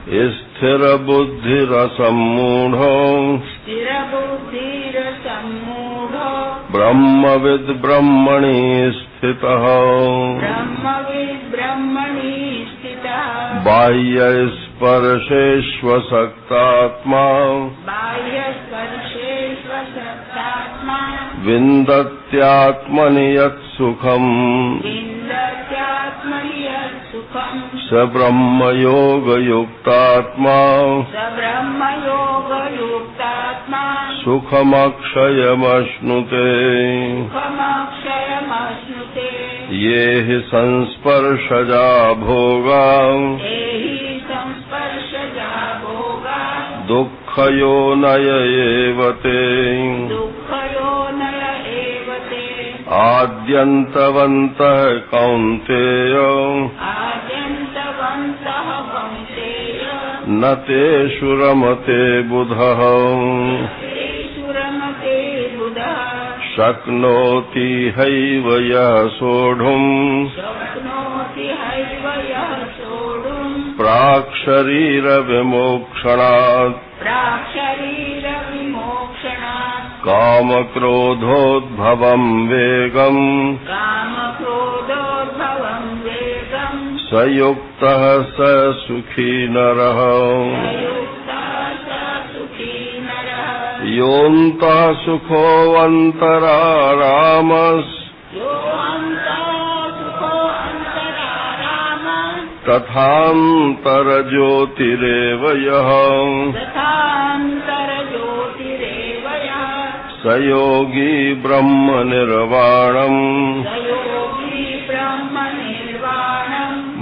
स्थिर बुद्धिरसम्मूढ़ो ब्रह्मविद् ब्रह्मणि स्थितः बाह्यस्पर्शेष्वशक्तात्मा विन्दत्यात्मनि यत्सुखम् स ब्रह्मयोगयुक्तात्मा सुखमक्षयमश्नुते ये हि संस्पर्शजा भोगा दुःखयोनय एव ते आद्यन्तवन्तः कौन्तेय न तेषु रमते बुधः शक्नोति हैव यः सोढुम् प्राक्शरीरविमोक्षणात् कामक्रोधोद्भवम् वेगम् स युक्तः स सुखी नरः योऽन्तः सुखोऽन्तरारामस् तथान्तरज्योतिरेव यः स योगी ब्रह्मनिर्वाणम्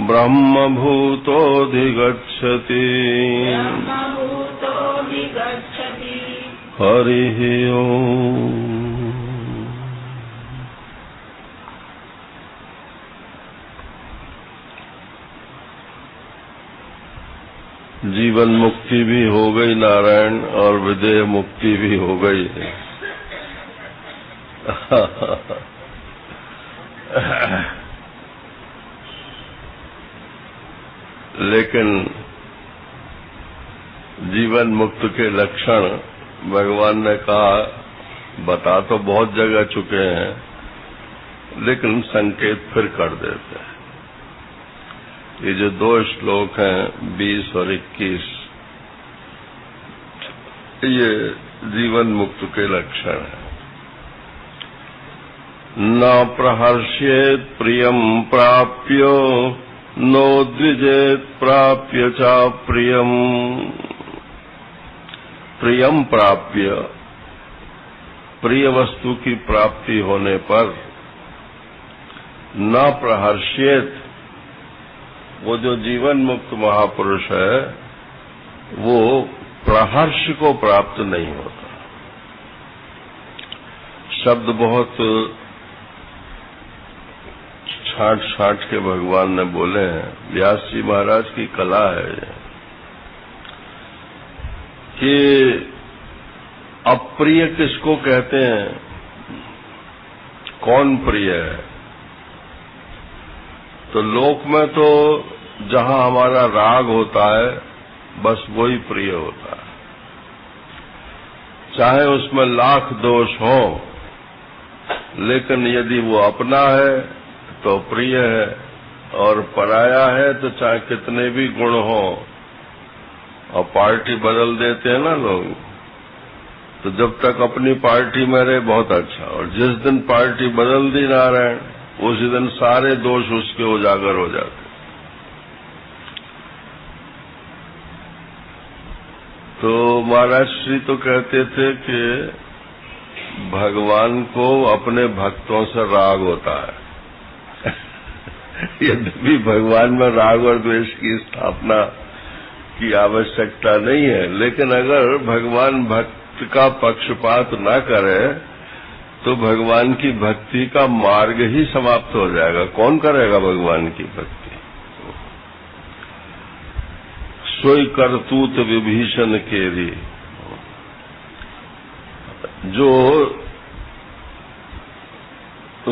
ब्रह्मभूतोऽधिगच्छति हरिः ओम्। जीवन मुक्ति भी हो गई नारायण, और विदेह मुक्ति भी हो गई है। लेकिन जीवन मुक्त के लक्षण भगवान ने कहा, बता तो बहुत जगह चुके हैं, लेकिन संकेत फिर कर देते हैं। ये जो 2 श्लोक हैं 20 और 21, ये जीवन मुक्त के लक्षण हैं। न प्रहर्ष्येत् प्रियं प्राप्य नोद्विजेत् प्राप्य च प्रियम्। प्रियम प्राप्य, प्रिय वस्तु की प्राप्ति होने पर न प्रहर्ष्येत्, वो जो जीवन मुक्त महापुरुष है वो प्रहर्ष को प्राप्त नहीं होता। शब्द बहुत छांट के भगवान ने बोले हैं। व्यास जी महाराज की कला है कि अप्रिय किसको कहते हैं, कौन प्रिय है। तो लोक में तो जहां हमारा राग होता है बस वही प्रिय होता है, चाहे उसमें लाख दोष हो, लेकिन यदि वो अपना है तो प्रिय है, और पराया है तो चाहे कितने भी गुण हो। और पार्टी बदल देते हैं ना लोग, तो जब तक अपनी पार्टी में रहे बहुत अच्छा, और जिस दिन पार्टी बदल दी नारायण, उसी दिन सारे दोष उसके उजागर हो जाते। तो महाराज श्री तो कहते थे कि भगवान को अपने भक्तों से राग होता है। यद्यपि भगवान में राग और द्वेष की स्थापना की आवश्यकता नहीं है, लेकिन अगर भगवान भक्त का पक्षपात न करे तो भगवान की भक्ति का मार्ग ही समाप्त हो जाएगा। कौन करेगा भगवान की भक्ति? सोई करतूत विभीषण केरी, जो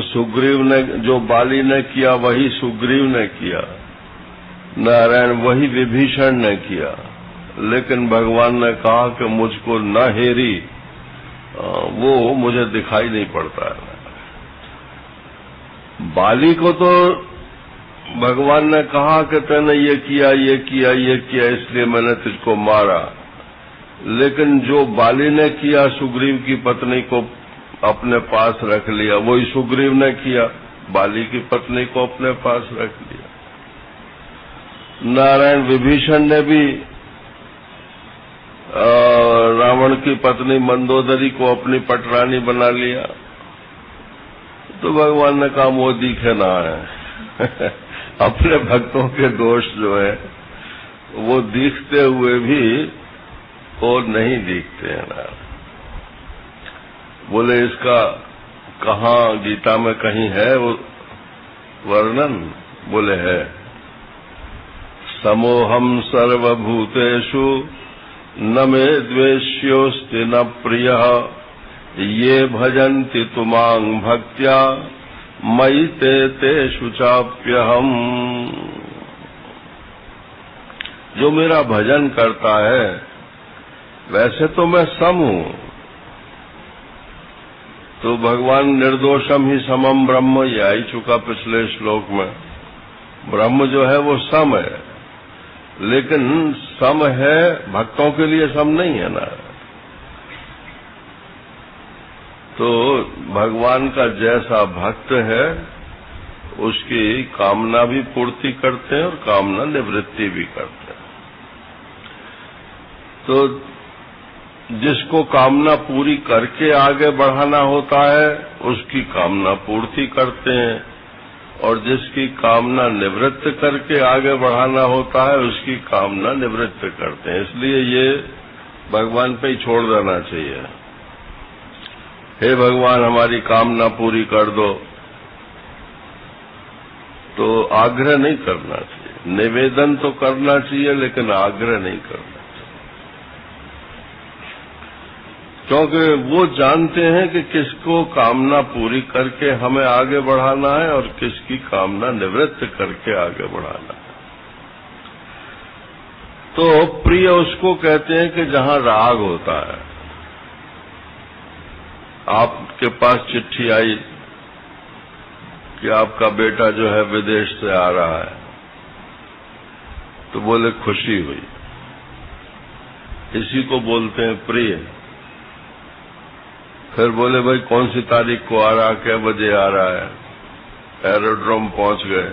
सुग्रीव ने, जो बाली ने किया वही सुग्रीव ने किया। नारायण वही विभीषण ने किया, लेकिन भगवान ने कहा कि मुझको न हेरी, वो मुझे दिखाई नहीं पड़ता है। बाली को तो भगवान ने कहा कि तूने ये किया ये किया ये किया, इसलिए मैंने तुझको मारा, लेकिन जो बाली ने किया सुग्रीव की पत्नी को अपने पास रख लिया, वही सुग्रीव ने किया, बाली की पत्नी को अपने पास रख लिया। नारायण विभीषण ने भी रावण की पत्नी मंदोदरी को अपनी पटरानी बना लिया, तो भगवान ने कहा वो दिखे ना है। अपने भक्तों के दोष जो है वो दिखते हुए भी और नहीं दिखते हैं ना। बोले इसका कहाँ गीता में कहीं है वो वर्णन? बोले है, समोहम सर्वभूतेषु न मे द्वेष्योस्ति न प्रियः ये भजन्ति तुमां भक्त्या मयि ते तेषु चाप्यहम्। जो मेरा भजन करता है वैसे तो मैं सम हूं, तो भगवान निर्दोषम ही समम ब्रह्म, ये आ ही चुका पिछले श्लोक में। ब्रह्म जो है वो सम है, लेकिन सम है भक्तों के लिए सम नहीं है ना। तो भगवान का जैसा भक्त है उसकी कामना भी पूर्ति करते हैं और कामना निवृत्ति भी करते हैं। तो जिसको कामना पूरी करके आगे बढ़ाना होता है उसकी कामना पूर्ति करते हैं, और जिसकी कामना निवृत्त करके आगे बढ़ाना होता है उसकी कामना निवृत्त करते हैं। इसलिए ये भगवान पे ही छोड़ देना चाहिए। हे भगवान हमारी कामना पूरी कर दो, तो आग्रह नहीं करना चाहिए। निवेदन तो करना चाहिए लेकिन आग्रह नहीं करना चाहिए, क्योंकि वो जानते हैं कि किसको कामना पूरी करके हमें आगे बढ़ाना है और किसकी कामना निवृत्त करके आगे बढ़ाना है। तो प्रिय उसको कहते हैं कि जहां राग होता है। आपके पास चिट्ठी आई कि आपका बेटा जो है विदेश से आ रहा है, तो बोले खुशी हुई, इसी को बोलते हैं प्रिय। फिर बोले भाई कौन सी तारीख को आ रहा, क्या बजे आ रहा है, एरोड्रोम पहुंच गए,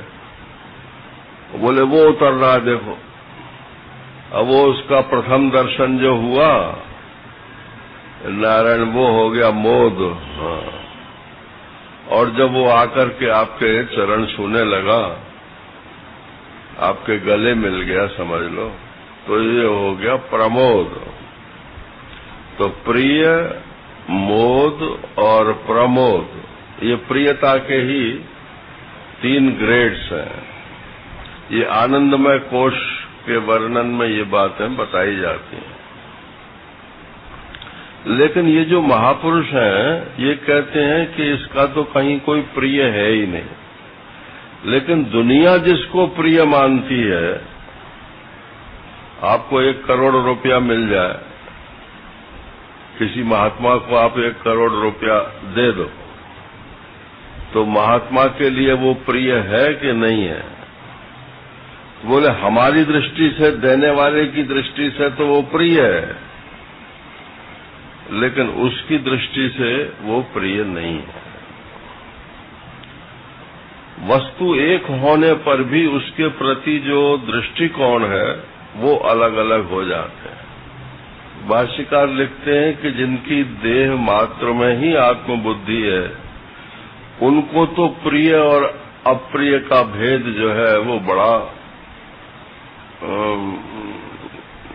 बोले वो उतर रहा है देखो। अब वो उसका प्रथम दर्शन जो हुआ नारायण वो हो गया मोद। हाँ। और जब वो आकर के आपके चरण छूने लगा, आपके गले मिल गया समझ लो, तो ये हो गया प्रमोद। तो प्रिय, मोद और प्रमोद, ये प्रियता के ही 3 ग्रेड्स हैं। ये आनंदमय कोश के वर्णन में ये बातें बताई जाती हैं। लेकिन ये जो महापुरुष हैं ये कहते हैं कि इसका तो कहीं कोई प्रिय है ही नहीं। लेकिन दुनिया जिसको प्रिय मानती है, आपको 1 करोड़ रुपया मिल जाए, किसी महात्मा को आप 1 करोड़ रुपया दे दो, तो महात्मा के लिए वो प्रिय है कि नहीं है? बोले हमारी दृष्टि से, देने वाले की दृष्टि से तो वो प्रिय है, लेकिन उसकी दृष्टि से वो प्रिय नहीं है। वस्तु एक होने पर भी उसके प्रति जो दृष्टिकोण है वो अलग अलग हो जाते हैं। भाष्यकार लिखते हैं कि जिनकी देह मात्र में ही आत्मबुद्धि है, उनको तो प्रिय और अप्रिय का भेद जो है वो बड़ा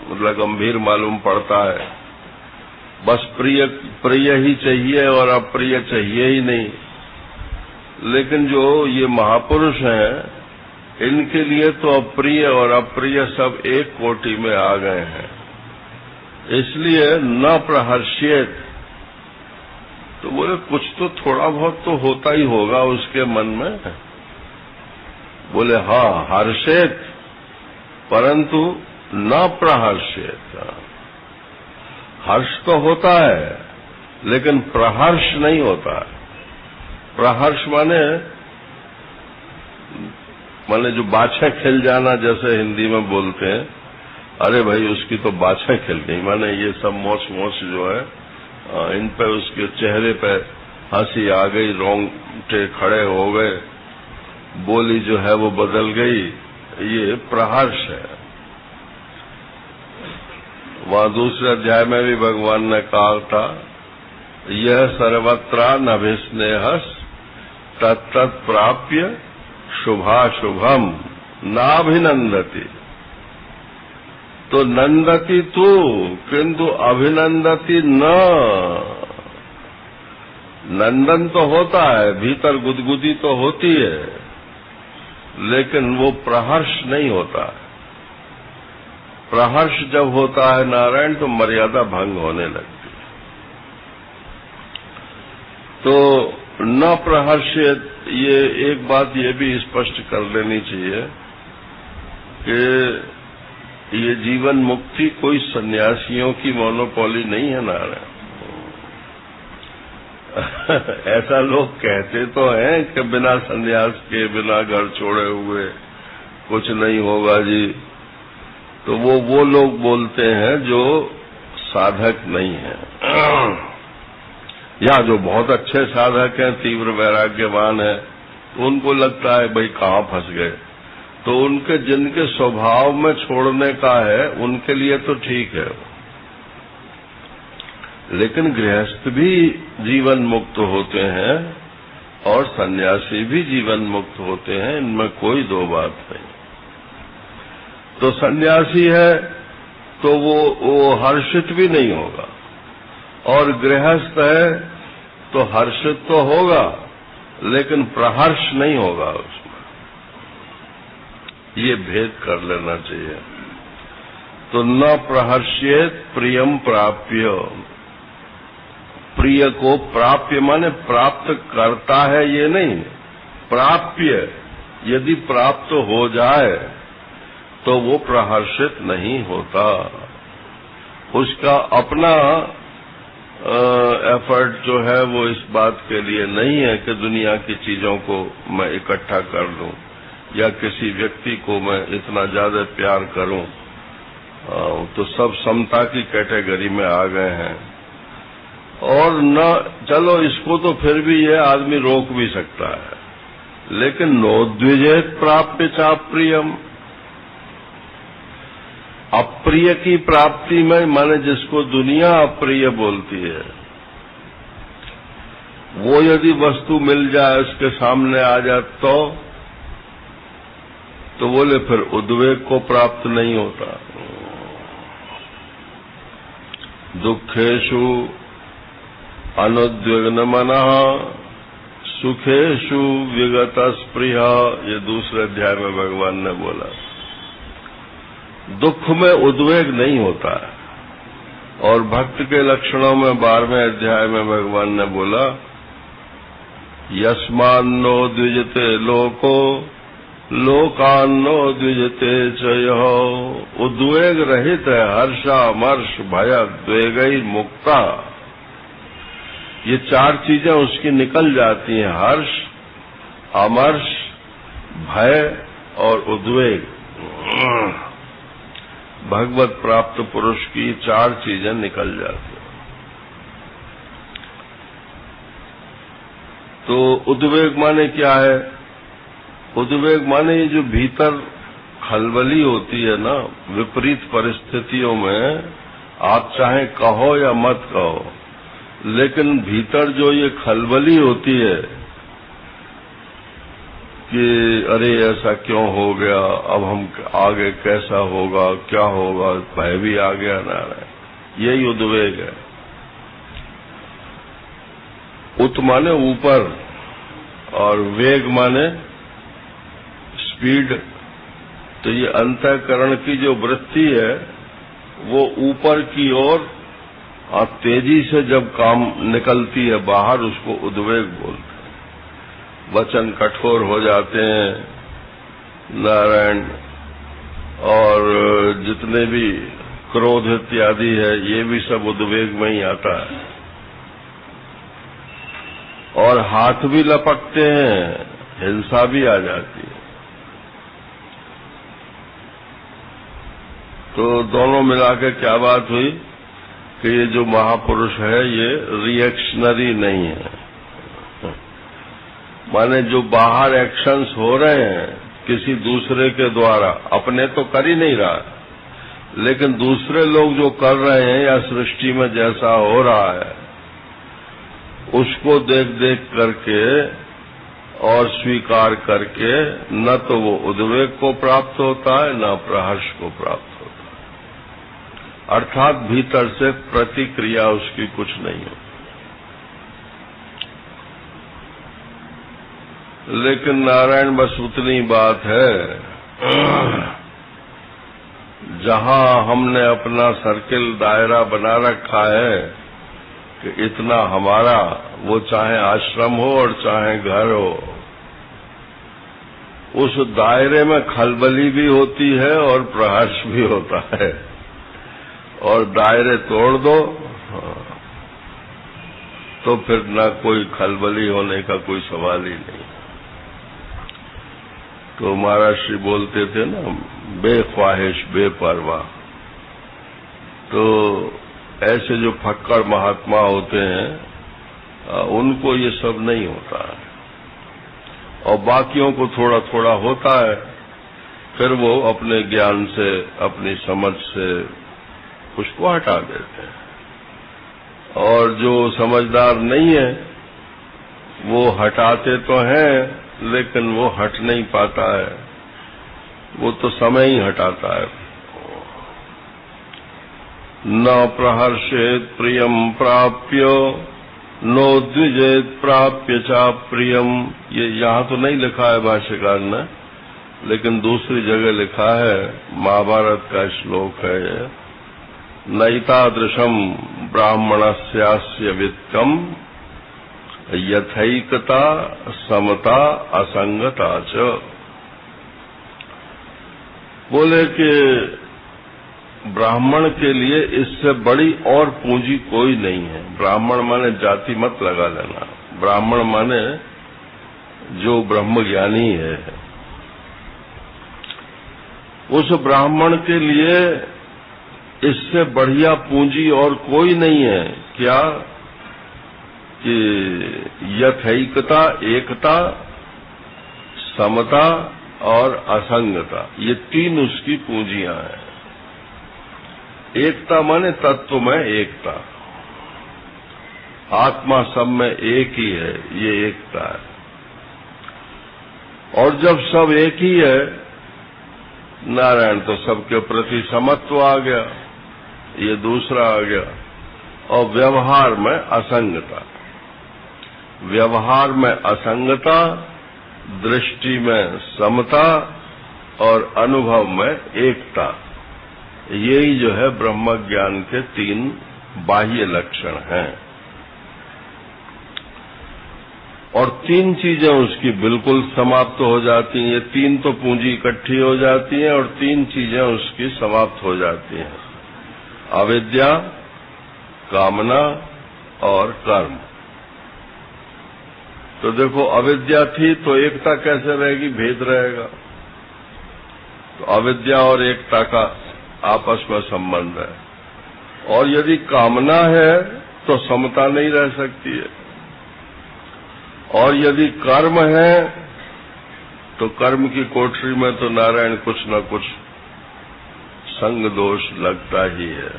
मतलब गंभीर मालूम पड़ता है। बस प्रिय ही चाहिए और अप्रिय चाहिए ही नहीं। लेकिन जो ये महापुरुष हैं, इनके लिए तो अप्रिय और अप्रिय सब एक कोटि में आ गए हैं। इसलिए न प्रहर्षेत, तो बोले कुछ तो थोड़ा बहुत तो होता ही होगा उसके मन में। बोले हाँ हर्षेत, परंतु न प्रहर्षेत। हर्ष तो होता है लेकिन प्रहर्ष नहीं होता है। प्रहर्ष माने जो बाछें खिल जाना, जैसे हिंदी में बोलते हैं, अरे भाई उसकी तो बाछें खिल गई, माने ये सब मोच जो है इन पे उसके चेहरे पे हंसी आ गई, रोंगटे खड़े हो गए, बोली जो है वो बदल गई, ये प्रहर्ष है। वहां दूसरे अध्याय में भी भगवान ने कहा था, यह सर्वत्र नभिस्नेहस तत्तत् प्राप्य शुभाशुभम नाभिनंदति। तो नंदति तू किंतु अभिनंदति न। नंदन तो होता है, भीतर गुदगुदी तो होती है, लेकिन वो प्रहर्ष नहीं होता है। प्रहर्ष जब होता है नारायण, तो मर्यादा भंग होने लगती है। तो न प्रहर्षित, ये एक बात ये भी स्पष्ट कर लेनी चाहिए कि ये जीवन मुक्ति कोई सन्यासियों की मोनोपोली नहीं है नारायण। ऐसा लोग कहते तो हैं कि बिना सन्यास के, बिना घर छोड़े हुए कुछ नहीं होगा जी। तो वो लोग बोलते हैं जो साधक नहीं है, या जो बहुत अच्छे साधक हैं, तीव्र वैराग्यवान है, तो उनको लगता है भाई कहाँ फंस गए। तो उनके जिनके स्वभाव में छोड़ने का है, उनके लिए तो ठीक है। लेकिन गृहस्थ भी जीवन मुक्त होते हैं और सन्यासी भी जीवन मुक्त होते हैं, इनमें कोई दो बात नहीं। तो सन्यासी है तो वो हर्षित भी नहीं होगा, और गृहस्थ है तो हर्षित तो होगा लेकिन प्रहर्ष नहीं होगा उसमें। ये भेद कर लेना चाहिए। तो न प्रहर्षेत प्रियम प्राप्य। प्रिय को प्राप्य माने प्राप्त करता है, ये नहीं, प्राप्य। यदि प्राप्त हो जाए तो वो प्रहर्षित नहीं होता। उसका अपना एफर्ट जो है वो इस बात के लिए नहीं है कि दुनिया की चीजों को मैं इकट्ठा कर लूं, या किसी व्यक्ति को मैं इतना ज्यादा प्यार करूं। तो सब समता की कैटेगरी में आ गए हैं। और न, चलो इसको तो फिर भी ये आदमी रोक भी सकता है, लेकिन नोद्विजेत प्राप्य चाप्रियम। अप्रिय की प्राप्ति में, माने जिसको दुनिया अप्रिय बोलती है, वो यदि वस्तु मिल जाए, उसके सामने आ जाए, तो बोले फिर उद्वेग को प्राप्त नहीं होता। दुखेषु अनुद्विग्न मनः सुखेषु विगत स्पृह, ये दूसरे अध्याय में भगवान ने बोला। दुख में उद्वेग नहीं होता है। और भक्त के लक्षणों में 12वें अध्याय में भगवान ने बोला, यस्मान्नो द्विजते लोको लोकान्नो द्विजते च यः। उद्वेग रहित है, हर्षामर्ष भयद्वेगै मुक्ता। ये चार चीजें उसकी निकल जाती हैं, हर्ष, अमर्ष, भय और उद्वेग। भगवत प्राप्त पुरुष की चार चीजें निकल जाती हैं। तो उद्वेग माने क्या है? उद्वेग माने ये जो भीतर खलबली होती है ना, विपरीत परिस्थितियों में, आप चाहे कहो या मत कहो, लेकिन भीतर जो ये खलबली होती है कि अरे ऐसा क्यों हो गया, अब हम आगे कैसा होगा, क्या होगा, भय भी आ गया नारायण, यही उद्वेग है। उत माने ऊपर और वेग माने स्पीड। तो ये अंतःकरण की जो वृत्ति है वो ऊपर की ओर और तेजी से जब काम निकलती है बाहर, उसको उद्वेग बोलते हैं। वचन कठोर हो जाते हैं नारायण, और जितने भी क्रोध इत्यादि है, ये भी सब उद्वेग में ही आता है। और हाथ भी लपकते हैं, हिंसा भी आ जाती है। तो दोनों मिलाकर क्या बात हुई कि ये जो महापुरुष है ये रिएक्शनरी नहीं है। माने जो बाहर एक्शंस हो रहे हैं किसी दूसरे के द्वारा, अपने तो कर ही नहीं रहा, लेकिन दूसरे लोग जो कर रहे हैं या सृष्टि में जैसा हो रहा है उसको देख देख करके और स्वीकार करके न तो वो उद्वेग को प्राप्त होता है न प्रहर्ष को प्राप्त होता है, अर्थात भीतर से प्रतिक्रिया उसकी कुछ नहीं होती। लेकिन नारायण बस उतनी बात है, जहां हमने अपना सर्किल दायरा बना रखा है कि इतना हमारा, वो चाहे आश्रम हो और चाहे घर हो, उस दायरे में खलबली भी होती है और प्रहर्ष भी होता है। और दायरे तोड़ दो तो फिर न कोई खलबली होने का कोई सवाल ही नहीं। तो महाराज श्री बोलते थे ना, बेख्वाहिश बेपरवाह। तो ऐसे जो फक्कड़ महात्मा होते हैं उनको ये सब नहीं होता है, और बाकियों को थोड़ा थोड़ा होता है। फिर वो अपने ज्ञान से, अपनी समझ से उसको हटा देते हैं। और जो समझदार नहीं है वो हटाते तो हैं लेकिन वो हट नहीं पाता है, वो तो समय ही हटाता है। न प्रहर्षेत प्रियम प्राप्य नो द्विजेत प्राप्य चा प्रियम। ये यहाँ तो नहीं लिखा है भाष्यकार ने, लेकिन दूसरी जगह लिखा है, महाभारत का श्लोक है ये, नैतादृशम ब्राह्मणस्यास्य वित्तम यथैकता समता असंगता च। बोले कि ब्राह्मण के लिए इससे बड़ी और पूंजी कोई नहीं है। ब्राह्मण माने जाति मत लगा लेना, ब्राह्मण माने जो ब्रह्मज्ञानी है। उस ब्राह्मण के लिए इससे बढ़िया पूंजी और कोई नहीं है। क्या कि यथैकता, एकता, समता और असंगता, ये तीन उसकी पूंजियां हैं। एकता माने तत्व में एकता, आत्मा सब में एक ही है, ये एकता है। और जब सब एक ही है नारायण, तो सबके प्रति समत्व आ गया, ये दूसरा आ गया। और व्यवहार में असंगता, व्यवहार में असंगता, दृष्टि में समता और अनुभव में एकता, यही जो है ब्रह्म ज्ञान के तीन बाह्य लक्षण हैं। और तीन चीजें उसकी बिल्कुल समाप्त हो जाती हैं। ये तीन तो पूंजी इकट्ठी हो जाती हैं और तीन चीजें उसकी समाप्त हो जाती हैं, अविद्या, कामना और कर्म। तो देखो, अविद्या थी तो एकता कैसे रहेगी, भेद रहेगा। तो अविद्या और एकता का आपस में संबंध है। और यदि कामना है तो समता नहीं रह सकती है। और यदि कर्म है तो कर्म की कोठरी में तो नारायण कुछ न कुछ संग दोष लगता ही है।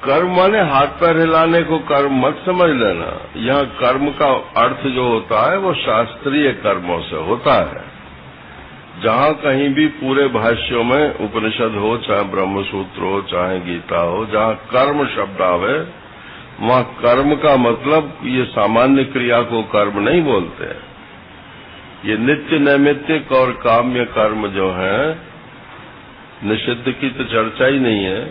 कर्म माने हाथ पैर हिलाने को कर्म मत समझ लेना। यहाँ कर्म का अर्थ जो होता है वो शास्त्रीय कर्मों से होता है। जहाँ कहीं भी पूरे भाष्यों में उपनिषद हो, चाहे ब्रह्मसूत्र हो, चाहे गीता हो, जहाँ कर्म शब्द आवे, वहाँ कर्म का मतलब ये सामान्य क्रिया को कर्म नहीं बोलते। ये नित्य नैमित्तिक और काम्य कर्म जो है, निषिद्ध की तो चर्चा ही नहीं है।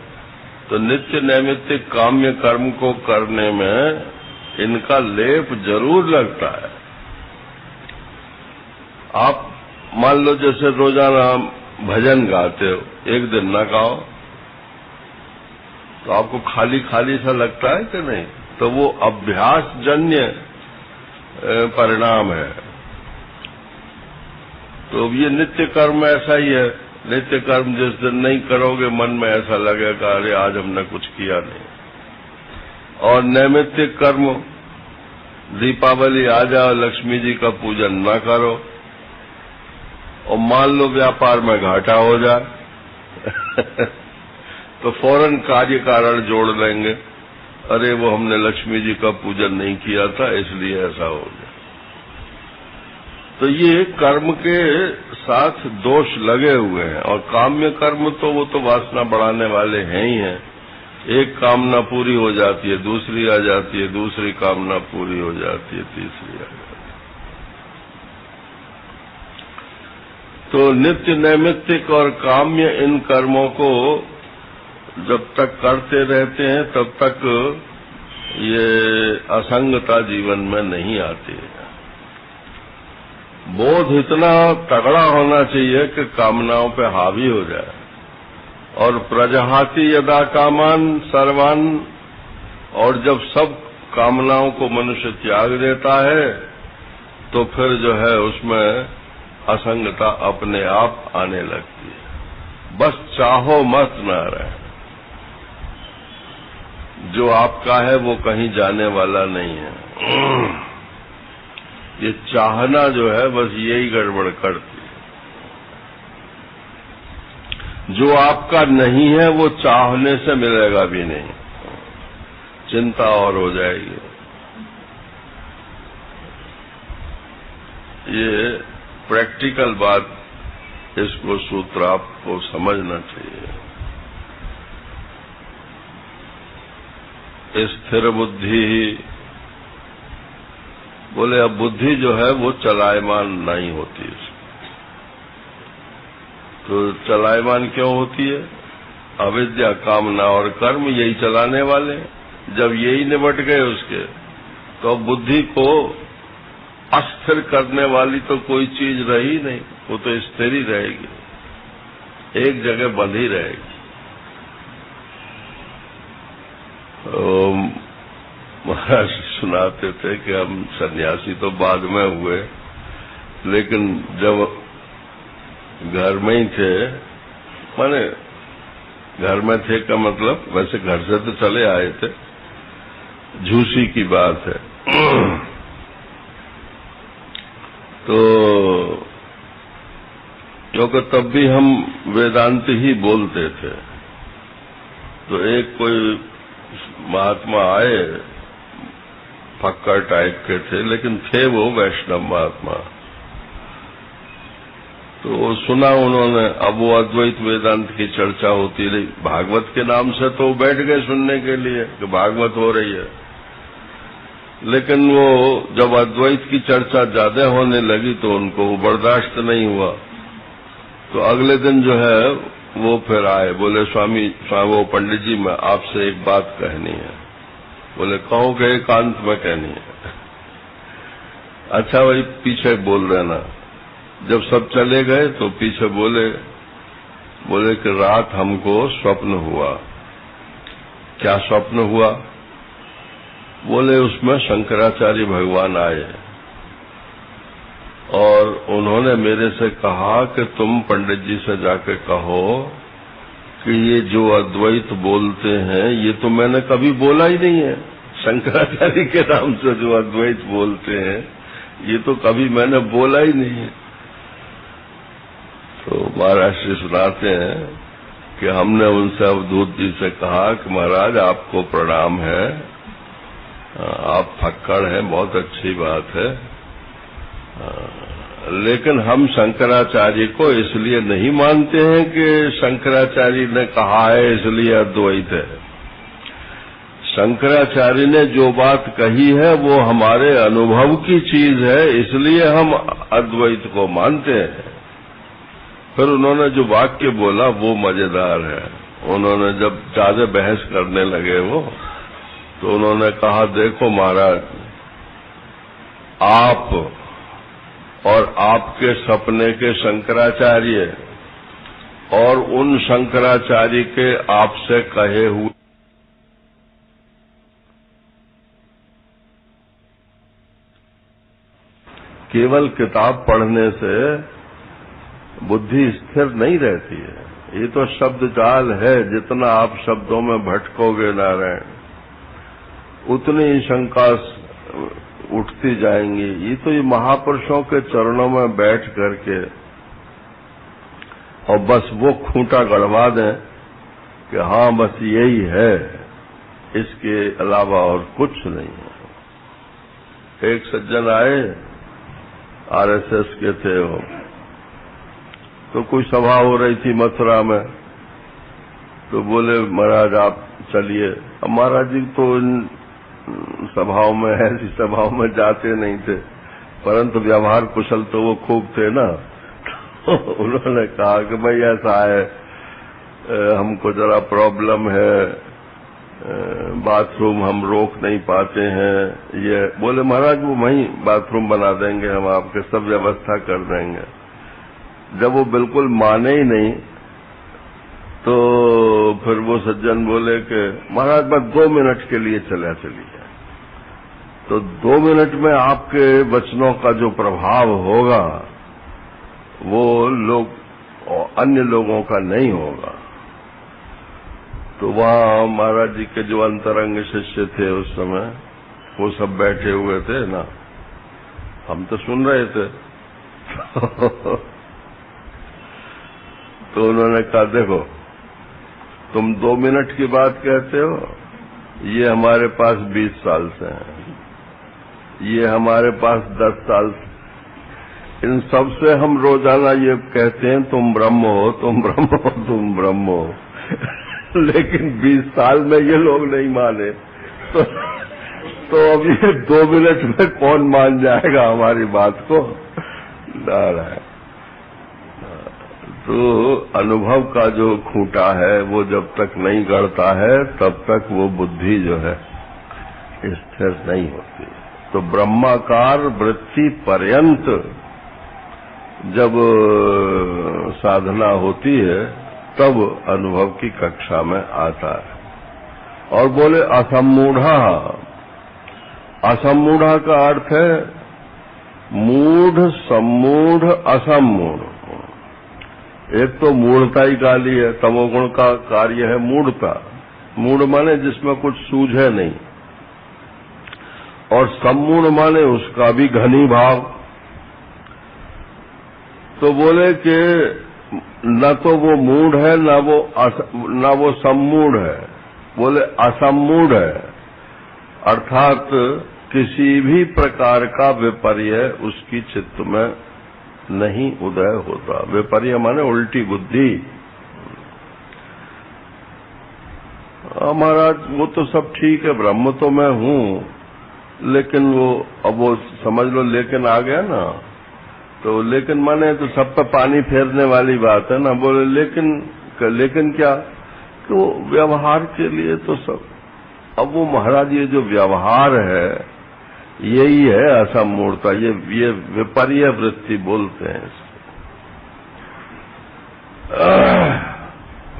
तो नित्य नैमित्तिक काम्य कर्म को करने में इनका लेप जरूर लगता है। आप मान लो जैसे रोजाना भजन गाते हो, एक दिन ना गाओ तो आपको खाली खाली सा लगता है कि नहीं? तो वो अभ्यास जन्य परिणाम है। तो ये नित्य कर्म ऐसा ही है। नित्य कर्म जिस दिन नहीं करोगे मन में ऐसा लगेगा अरे आज हमने कुछ किया नहीं। और नैमित्तिक कर्म, दीपावली आ जाओ लक्ष्मी जी का पूजन ना करो और मान लो व्यापार में घाटा हो जाए तो फौरन कार्य कारण जोड़ लेंगे, अरे वो हमने लक्ष्मी जी का पूजन नहीं किया था इसलिए ऐसा हो गया। तो ये कर्म के साथ दोष लगे हुए हैं। और काम्य कर्म तो वो तो वासना बढ़ाने वाले हैं ही हैं। एक कामना पूरी हो जाती है, दूसरी आ जाती है, दूसरी कामना पूरी हो जाती है, तीसरी आ जाती है। तो नित्य नैमित्तिक और काम्य इन कर्मों को जब तक करते रहते हैं तब तक ये असंगता जीवन में नहीं आती है। बोध इतना तगड़ा होना चाहिए कि कामनाओं पे हावी हो जाए। और प्रजहाति यदा कामान सर्वान, और जब सब कामनाओं को मनुष्य त्याग देता है तो फिर जो है उसमें असंगता अपने आप आने लगती है। बस चाहो मत ना रहे, जो आपका है वो कहीं जाने वाला नहीं है। ये चाहना जो है बस यही गड़बड़ करती है। जो आपका नहीं है वो चाहने से मिलेगा भी नहीं, चिंता और हो जाएगी। ये प्रैक्टिकल बात, इसको सूत्र आपको समझना चाहिए। स्थिर बुद्धि, बोले अब बुद्धि जो है वो चलायमान नहीं होती। तो चलायमान क्यों होती है? अविद्या, कामना और कर्म यही चलाने वाले हैं। जब यही निबट गए उसके तो बुद्धि को अस्थिर करने वाली तो कोई चीज रही नहीं, वो तो स्थिर ही रहेगी, एक जगह बंधी रहेगी। महाराज सुनाते थे कि हम सन्यासी तो बाद में हुए, लेकिन जब घर में ही थे, माने घर में थे का मतलब वैसे घर से तो चले आए थे, झूसी की बात है। तो क्योंकि तब भी हम वेदांत ही बोलते थे। तो एक कोई महात्मा आए, फक्कर टाइप के थे, लेकिन थे वो वैष्णव महात्मा। तो सुना उन्होंने, अब वो अद्वैत वेदांत की चर्चा होती रही। भागवत के नाम से तो बैठ गए सुनने के लिए कि भागवत हो रही है, लेकिन वो जब अद्वैत की चर्चा ज्यादा होने लगी तो उनको वो बर्दाश्त नहीं हुआ। तो अगले दिन जो है वो फिर आए, बोले स्वामी वो पंडित जी मैं आपसे एक बात कहनी है। बोले कहो कि एकांत में कहनी है। अच्छा भाई पीछे बोल रहना। जब सब चले गए तो पीछे बोले कि रात हमको स्वप्न हुआ। क्या स्वप्न हुआ? बोले उसमें शंकराचार्य भगवान आए और उन्होंने मेरे से कहा कि तुम पंडित जी से जाके कहो कि ये जो अद्वैत बोलते हैं ये तो मैंने कभी बोला ही नहीं है। शंकराचार्य के नाम से जो अद्वैत बोलते हैं ये तो कभी मैंने बोला ही नहीं है। तो महाराज श्री सुनाते हैं कि हमने उनसे अवधूत जी से कहा कि महाराज आपको प्रणाम है, आप फक्कड़ हैं, बहुत अच्छी बात है, लेकिन हम शंकराचार्य को इसलिए नहीं मानते हैं कि शंकराचार्य ने कहा है इसलिए अद्वैत है। शंकराचार्य ने जो बात कही है वो हमारे अनुभव की चीज है, इसलिए हम अद्वैत को मानते हैं। फिर उन्होंने जो वाक्य बोला वो मजेदार है। उन्होंने जब ज्यादा बहस करने लगे वो, तो उन्होंने कहा देखो महाराज, आप और आपके सपने के शंकराचार्य और उन शंकराचार्य के आपसे कहे हुए केवल किताब पढ़ने से बुद्धि स्थिर नहीं रहती है। ये तो शब्द जाल है, जितना आप शब्दों में भटकोगे नारायण उतनी ही शंका उठती जाएंगी। ये तो ये महापुरुषों के चरणों में बैठ करके और बस वो खूंटा गड़वा दें कि हाँ बस यही है, इसके अलावा और कुछ नहीं है। एक सज्जन आए, आरएसएस के थे वो, तो कोई सभा हो रही थी मथुरा में, तो बोले महाराज आप चलिए। अब महाराज जी तो इन सभाओं में, ऐसी सभाओं में जाते नहीं थे, परंतु व्यवहार कुशल तो वो खूब थे ना। तो उन्होंने कहा कि भाई ऐसा है, हमको जरा प्रॉब्लम है, बाथरूम हम रोक नहीं पाते हैं। ये बोले महाराज वो वहीं बाथरूम बना देंगे, हम आपके सब व्यवस्था कर देंगे। जब वो बिल्कुल माने ही नहीं तो फिर वो सज्जन बोले कि महाराज बस 2 मिनट के लिए चलिए। तो 2 मिनट में आपके वचनों का जो प्रभाव होगा वो अन्य लोगों का नहीं होगा। तो वहाँ महाराज जी के जो अंतरंग शिष्य थे उस समय, वो सब बैठे हुए थे ना, हम तो सुन रहे थे। तो उन्होंने कहा देखो तुम 2 मिनट की बात कहते हो, ये हमारे पास 20 साल से है, ये हमारे पास 10 साल से, इन सब से हम रोजाना ये कहते हैं तुम ब्रह्म हो, तुम ब्रह्म हो, तुम ब्रह्म हो। लेकिन 20 साल में ये लोग नहीं माने, तो अब ये 2 मिनट में कौन मान जाएगा हमारी बात को। नारायण। तो अनुभव का जो खूंटा है वो जब तक नहीं गढ़ता है तब तक वो बुद्धि जो है स्थिर नहीं होती। तो ब्रह्माकार वृत्ति पर्यंत जब साधना होती है तब अनुभव की कक्षा में आता है। और बोले असम्मूढ़ा, असम्मूढ़ा का अर्थ है मूढ़, सम्मूढ़, असम्मूढ़। एक तो मूढ़ता ही गाली है, तमोगुण का कार्य है मूढ़ता। मूढ़ माने जिसमें कुछ सूझे नहीं, और सम्मूढ़ माने उसका भी घनी भाव। तो बोले कि न तो वो मूढ़ है न वो सम्मूढ़ है, बोले असम्मूढ़ है, अर्थात किसी भी प्रकार का विपर्य उसकी चित्त में नहीं उदय होता। विपर्य माने उल्टी बुद्धि। महाराज वो तो सब ठीक है, ब्रह्म तो मैं हूँ, लेकिन वो अब वो समझ लो लेकिन आ गया ना, तो लेकिन माने तो सब पर पानी फेरने वाली बात है ना। बोले लेकिन क्या, तो व्यवहार के लिए तो सब, अब वो महाराज ये जो व्यवहार है यही है असम्मूढ़ता, ये विपर्य वृत्ति बोलते हैं।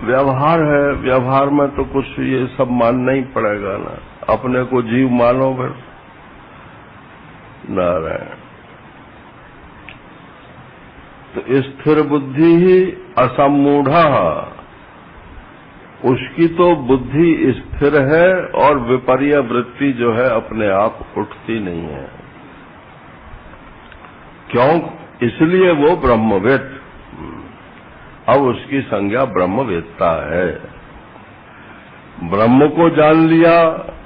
व्यवहार है, व्यवहार में तो कुछ ये सब मानना ही पड़ेगा ना, अपने को जीव मानो फिर। नारायण। तो स्थिर बुद्धि ही असम्मूढ़ा, उसकी तो बुद्धि स्थिर है और विपर्य वृत्ति जो है अपने आप उठती नहीं है। क्यों? इसलिए वो ब्रह्मवेद, अब उसकी संज्ञा ब्रह्मवेत्ता है। ब्रह्म को जान लिया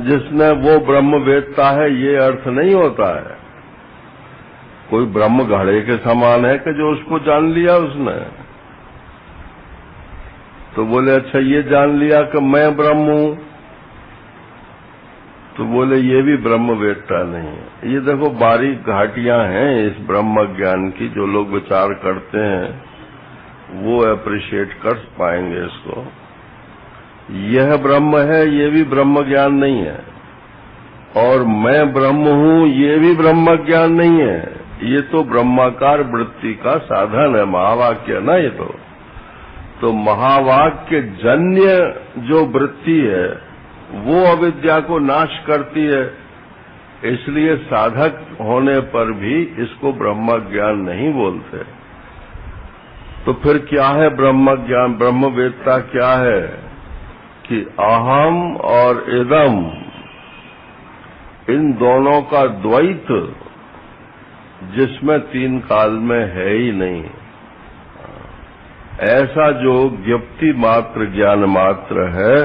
जिसने वो ब्रह्मवेत्ता है, ये अर्थ नहीं होता है कोई ब्रह्म घड़े के समान है कि जो उसको जान लिया उसने। तो बोले अच्छा ये जान लिया कि मैं ब्रह्म हूं, तो बोले ये भी ब्रह्मवेत्ता नहीं है। ये देखो बारीक घाटियां हैं इस ब्रह्म ज्ञान की, जो लोग विचार करते हैं वो अप्रिशिएट कर पाएंगे इसको। यह ब्रह्म है, ये भी ब्रह्म ज्ञान नहीं है, और मैं ब्रह्म हूं ये भी ब्रह्म ज्ञान नहीं है। ये तो ब्रह्माकार वृत्ति का साधन है, महावाक्य ना ये तो महावाक्य जन्य जो वृत्ति है वो अविद्या को नाश करती है। इसलिए साधक होने पर भी इसको ब्रह्म ज्ञान नहीं बोलते। तो फिर क्या है ब्रह्म ज्ञान? ब्रह्मवेत्ता क्या है कि अहम और इदम, इन दोनों का द्वैत जिसमें तीन काल में है ही नहीं, ऐसा जो ज्ञप्ति मात्र ज्ञान मात्र है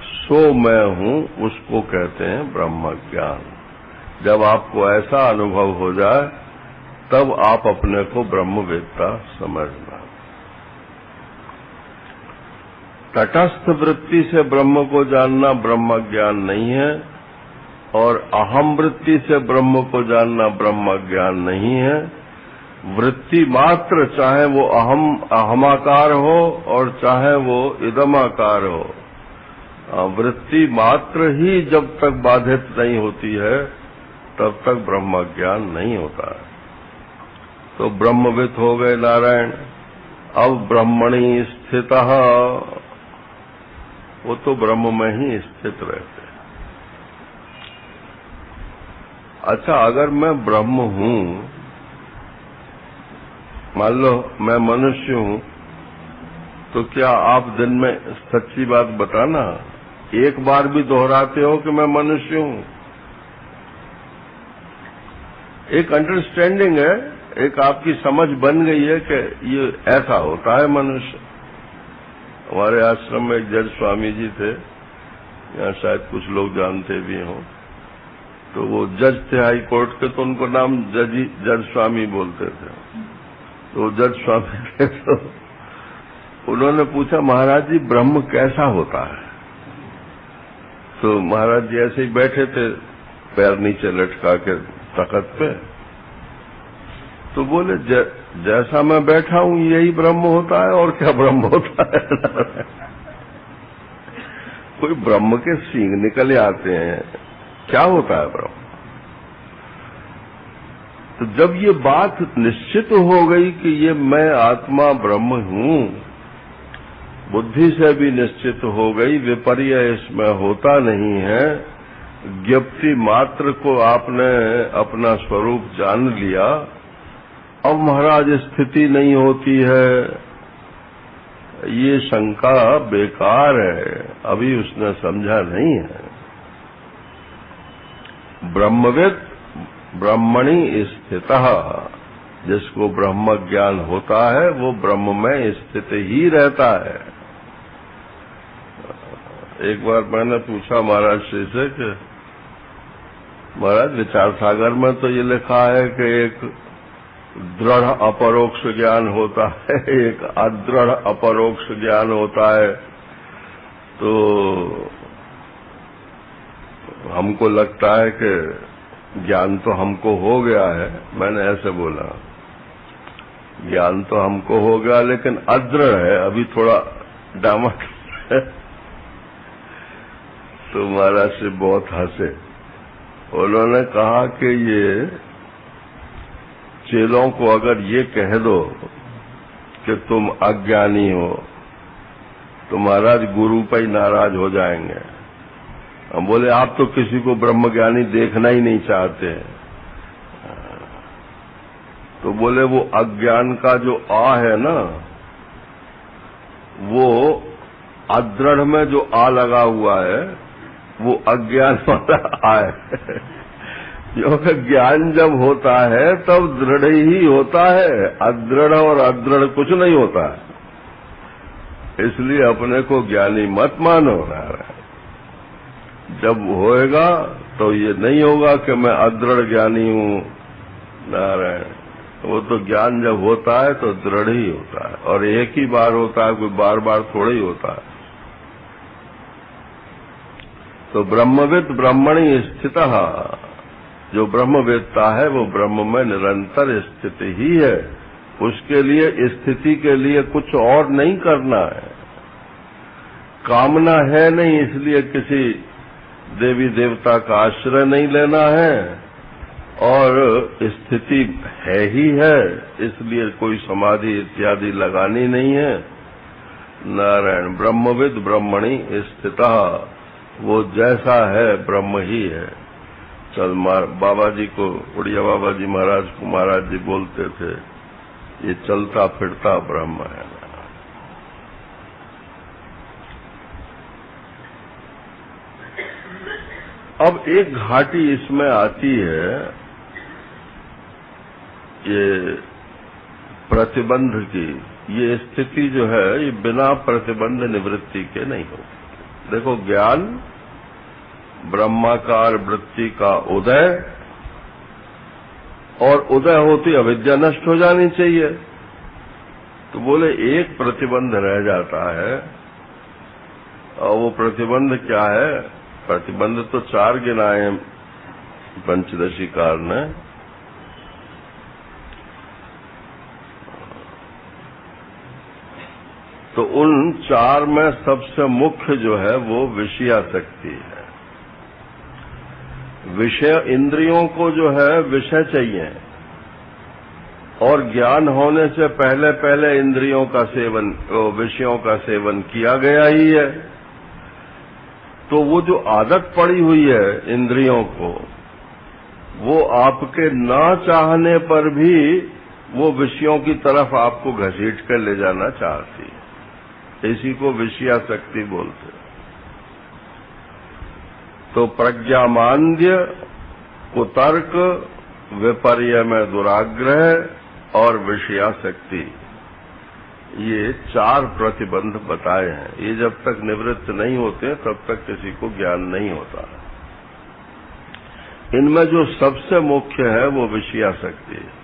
सो मैं हूं, उसको कहते हैं ब्रह्म ज्ञान। जब आपको ऐसा अनुभव हो जाए तब आप अपने को ब्रह्मवेत्ता समझना। तटस्थ वृत्ति से ब्रह्म को जानना ब्रह्म ज्ञान नहीं है, और अहम वृत्ति से ब्रह्म को जानना ब्रह्म ज्ञान नहीं है। वृत्ति मात्र, चाहे वो अहमाकार हो और चाहे वो इदमाकार हो, वृत्ति मात्र ही जब तक बाधित नहीं होती है तब तक ब्रह्म ज्ञान नहीं होता है। तो ब्रह्मविद हो गए नारायण। अब ब्रह्मणि स्थितः, वो तो ब्रह्म में ही स्थित रहते हैं। अच्छा, अगर मैं ब्रह्म हूं, मान लो मैं मनुष्य हूं, तो क्या आप दिन में सच्ची बात बताना, एक बार भी दोहराते हो कि मैं मनुष्य हूं? एक अंडरस्टैंडिंग है, एक आपकी समझ बन गई है कि ये ऐसा होता है मनुष्य। हमारे आश्रम में एक जज स्वामी जी थे, यहाँ शायद कुछ लोग जानते भी हों, तो वो जज थे हाई कोर्ट के, तो उनको नाम जज स्वामी बोलते थे। तो जज स्वामी थे, तो उन्होंने पूछा, महाराज जी ब्रह्म कैसा होता है? तो महाराज जी ऐसे ही बैठे थे, पैर नीचे लटका के तख्त पे, तो बोले जैसा मैं बैठा हूं यही ब्रह्म होता है, और क्या ब्रह्म होता है? कोई ब्रह्म के सींग निकले आते हैं, क्या होता है ब्रह्म? तो जब ये बात निश्चित हो गई कि ये मैं आत्मा ब्रह्म हूं, बुद्धि से भी निश्चित हो गई, विपर्य इसमें होता नहीं है, ज्ञप्ति मात्र को आपने अपना स्वरूप जान लिया, अब महाराज स्थिति नहीं होती है, ये शंका बेकार है, अभी उसने समझा नहीं है। ब्रह्मविद ब्रह्मणि स्थितः, जिसको ब्रह्म ज्ञान होता है वो ब्रह्म में स्थित ही रहता है। एक बार मैंने पूछा महाराज श्री से कि महाराज विचार सागर में तो ये लिखा है कि एक दृढ़ अपरोक्ष ज्ञान होता है, एक अदृढ़ अपरोक्ष ज्ञान होता है, तो हमको लगता है कि ज्ञान तो हमको हो गया है। मैंने ऐसे बोला, ज्ञान तो हमको हो गया लेकिन अदृढ़ है, अभी थोड़ा डामक है। तो महाराज से बहुत हंसे। उन्होंने कहा कि ये चेलों को अगर ये कह दो कि तुम अज्ञानी हो तो महाराज गुरु पर ही नाराज हो जाएंगे। हम बोले आप तो किसी को ब्रह्मज्ञानी देखना ही नहीं चाहते। तो बोले वो अज्ञान का जो आ है ना, वो अदृढ़ में जो आ लगा हुआ है वो अज्ञान वाला आ है। क्योंकि ज्ञान जब होता है तब दृढ़ ही होता है, अदृढ़ और अदृढ़ कुछ नहीं होता है। इसलिए अपने को ज्ञानी मत मानो नारायण। जब होएगा तो ये नहीं होगा कि मैं अदृढ़ ज्ञानी हूं नारायण। वो तो ज्ञान जब होता है तो दृढ़ ही होता है, और एक ही बार होता है, कोई बार बार थोड़ा ही होता है। तो ब्रह्मविद ब्रह्मणि स्थितः, जो ब्रह्मवेत्ता है वो ब्रह्म में निरंतर स्थित ही है। उसके लिए स्थिति के लिए कुछ और नहीं करना है, कामना है नहीं, इसलिए किसी देवी देवता का आश्रय नहीं लेना है, और स्थिति है ही है, इसलिए कोई समाधि इत्यादि लगानी नहीं है। नारायण ब्रह्मविद ब्रह्मणि स्थितः, वो जैसा है ब्रह्म ही है। चल बाबा जी को, उड़िया बाबा जी महाराज को महाराज जी बोलते थे, ये चलता फिरता ब्रह्म है। अब एक घाटी इसमें आती है, ये प्रतिबंध की। ये स्थिति जो है ये बिना प्रतिबंध निवृत्ति के नहीं होती। देखो, ज्ञान ब्रह्माकार वृत्ति का उदय, और उदय होती अविद्या नष्ट हो जानी चाहिए। तो बोले एक प्रतिबंध रह जाता है, और वो प्रतिबंध क्या है? प्रतिबंध तो 4 गिनाए हैं पंचदशीकार ने। तो उन 4 में सबसे मुख्य जो है वो विषयासक्ति है। विषय, इंद्रियों को जो है विषय चाहिए, और ज्ञान होने से पहले पहले इंद्रियों का सेवन, विषयों का सेवन किया गया ही है। तो वो जो आदत पड़ी हुई है इंद्रियों को, वो आपके ना चाहने पर भी वो विषयों की तरफ आपको घसीट कर ले जाना चाहती है। इसी को विषयासक्ति बोलते हैं। तो प्रज्ञामांद्य, कुतर्क, विपर्य में दुराग्रह और विषयासक्ति, ये 4 प्रतिबंध बताए हैं। ये जब तक निवृत्त नहीं होते तब तक किसी को ज्ञान नहीं होता। इनमें जो सबसे मुख्य है वो विषयासक्ति है।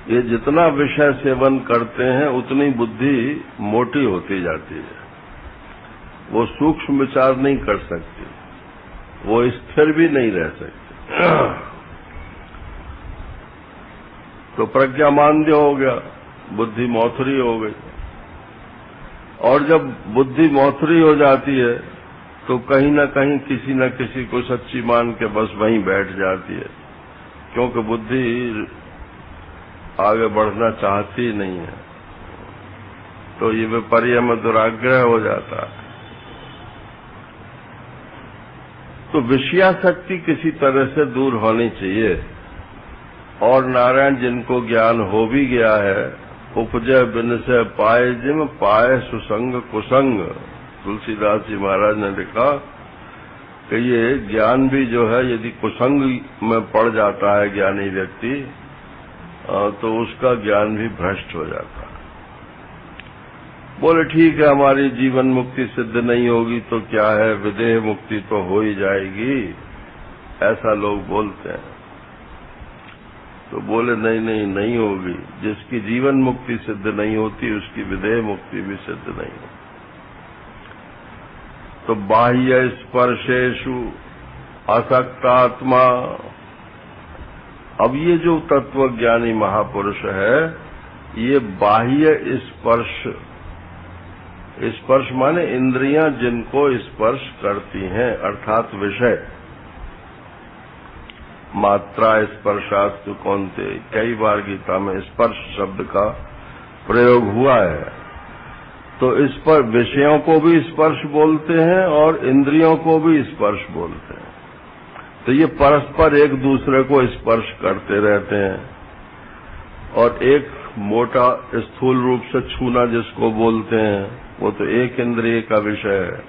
ये जितना विषय सेवन करते हैं उतनी बुद्धि मोटी होती जाती है। वो सूक्ष्म विचार नहीं कर सकती, वो स्थिर भी नहीं रह सकती। तो प्रज्ञामांद्य हो गया, बुद्धि मौथरी हो गई। और जब बुद्धि मौथरी हो जाती है तो कहीं न कहीं किसी न किसी को सच्ची मान के बस वहीं बैठ जाती है, क्योंकि बुद्धि आगे बढ़ना चाहती नहीं है। तो ये विपर्य में दुराग्रह हो जाता है। तो विषयासक्ति किसी तरह से दूर होनी चाहिए। और नारायण जिनको ज्ञान हो भी गया है, उपजय बिन से पाए जिम पाए सुसंग कुसंग, तुलसीदास जी महाराज ने लिखा कि ये ज्ञान भी जो है यदि कुसंग में पड़ जाता है ज्ञानी व्यक्ति, तो उसका ज्ञान भी भ्रष्ट हो जाता है। बोले ठीक है, हमारी जीवन मुक्ति सिद्ध नहीं होगी तो क्या है, विदेह मुक्ति तो हो ही जाएगी, ऐसा लोग बोलते हैं। तो बोले नहीं होगी। जिसकी जीवन मुक्ति सिद्ध नहीं होती उसकी विदेह मुक्ति भी सिद्ध नहीं होती। तो बाह्य स्पर्शेषु आसक्तात्मा, अब ये जो तत्वज्ञानी महापुरुष है, ये बाह्य स्पर्श माने इंद्रियां जिनको स्पर्श करती हैं, अर्थात विषय। मात्रा स्पर्शास्तु कौन्ते, कई बार गीता में स्पर्श शब्द का प्रयोग हुआ है। तो इस पर विषयों को भी स्पर्श बोलते हैं और इंद्रियों को भी स्पर्श बोलते हैं। तो ये परस्पर एक दूसरे को स्पर्श करते रहते हैं। और एक मोटा स्थूल रूप से छूना जिसको बोलते हैं, वो तो एक इंद्रिय का विषय है।